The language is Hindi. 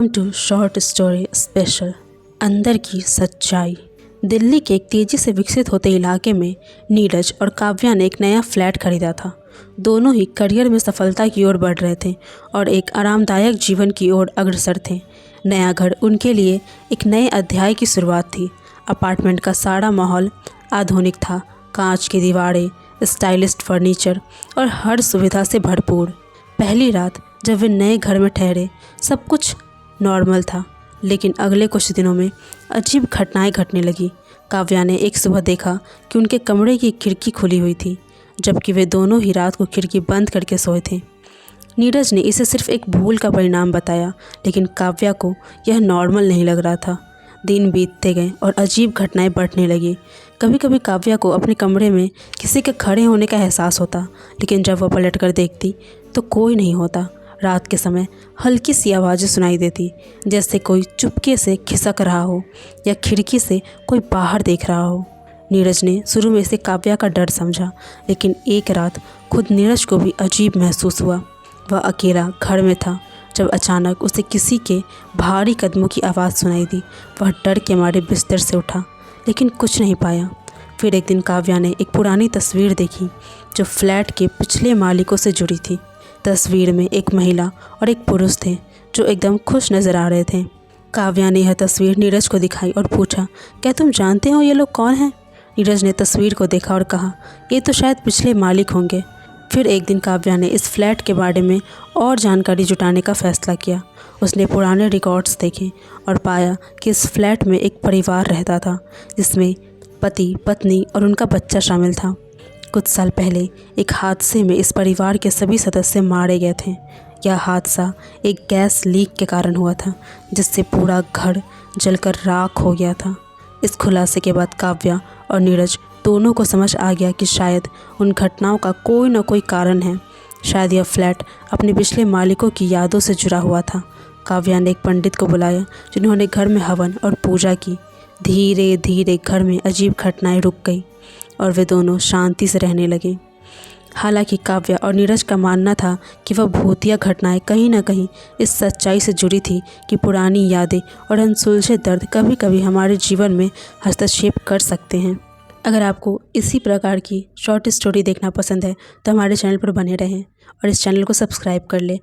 To short story special. अंदर की सच्चाई। दिल्ली के एक तेज़ी से विकसित होते इलाके में नीरज और काव्या ने एक नया फ्लैट खरीदा था। दोनों ही करियर में सफलता की ओर बढ़ रहे थे और एक आरामदायक जीवन की ओर अग्रसर थे। नया घर उनके लिए एक नए अध्याय की शुरुआत थी। अपार्टमेंट का सारा माहौल आधुनिक था, कांच की दीवारें, स्टाइलिस्ट फर्नीचर और हर सुविधा से भरपूर। पहली रात जब वे नए घर में ठहरे, सब कुछ नॉर्मल था, लेकिन अगले कुछ दिनों में अजीब घटनाएं घटने लगी। काव्या ने एक सुबह देखा कि उनके कमरे की खिड़की खुली हुई थी, जबकि वे दोनों ही रात को खिड़की बंद करके सोए थे। नीरज ने इसे सिर्फ एक भूल का परिणाम बताया, लेकिन काव्या को यह नॉर्मल नहीं लग रहा था। दिन बीतते गए और अजीब घटनाएं बढ़ने लगी। कभी कभी काव्या को अपने कमरे में किसी के खड़े होने का एहसास होता, लेकिन जब वह पलट कर देखती तो कोई नहीं होता। रात के समय हल्की सी आवाज़ें सुनाई देती, जैसे कोई चुपके से खिसक रहा हो या खिड़की से कोई बाहर देख रहा हो। नीरज ने शुरू में इसे काव्या का डर समझा, लेकिन एक रात खुद नीरज को भी अजीब महसूस हुआ। वह अकेला घर में था जब अचानक उसे किसी के भारी कदमों की आवाज़ सुनाई दी। वह डर के मारे बिस्तर से उठा, लेकिन कुछ नहीं पाया। फिर एक दिन काव्या ने एक पुरानी तस्वीर देखी जो फ्लैट के पिछले मालिकों से जुड़ी थी। तस्वीर में एक महिला और एक पुरुष थे जो एकदम खुश नज़र आ रहे थे। काव्या ने यह तस्वीर नीरज को दिखाई और पूछा, क्या तुम जानते हो ये लोग कौन हैं? नीरज ने तस्वीर को देखा और कहा, ये तो शायद पिछले मालिक होंगे। फिर एक दिन काव्या ने इस फ्लैट के बारे में और जानकारी जुटाने का फैसला किया। उसने पुराने रिकॉर्ड्स देखे और पाया कि इस फ्लैट में एक परिवार रहता था, जिसमें पति, पत्नी और उनका बच्चा शामिल था। कुछ साल पहले एक हादसे में इस परिवार के सभी सदस्य मारे गए थे। यह हादसा एक गैस लीक के कारण हुआ था, जिससे पूरा घर जलकर राख हो गया था। इस खुलासे के बाद काव्या और नीरज दोनों को समझ आ गया कि शायद उन घटनाओं का कोई न कोई कारण है। शायद यह फ्लैट अपने पिछले मालिकों की यादों से जुड़ा हुआ था। काव्या ने एक पंडित को बुलाया, जिन्होंने घर में हवन और पूजा की। धीरे धीरे घर में अजीब घटनाएं रुक गई और वे दोनों शांति से रहने लगे। हालांकि काव्या और नीरज का मानना था कि वह भूतिया घटनाएं कहीं न कहीं इस सच्चाई से जुड़ी थी कि पुरानी यादें और अनसुलझे दर्द कभी कभी हमारे जीवन में हस्तक्षेप कर सकते हैं। अगर आपको इसी प्रकार की शॉर्ट स्टोरी देखना पसंद है तो हमारे चैनल पर बने रहें और इस चैनल को सब्सक्राइब कर लें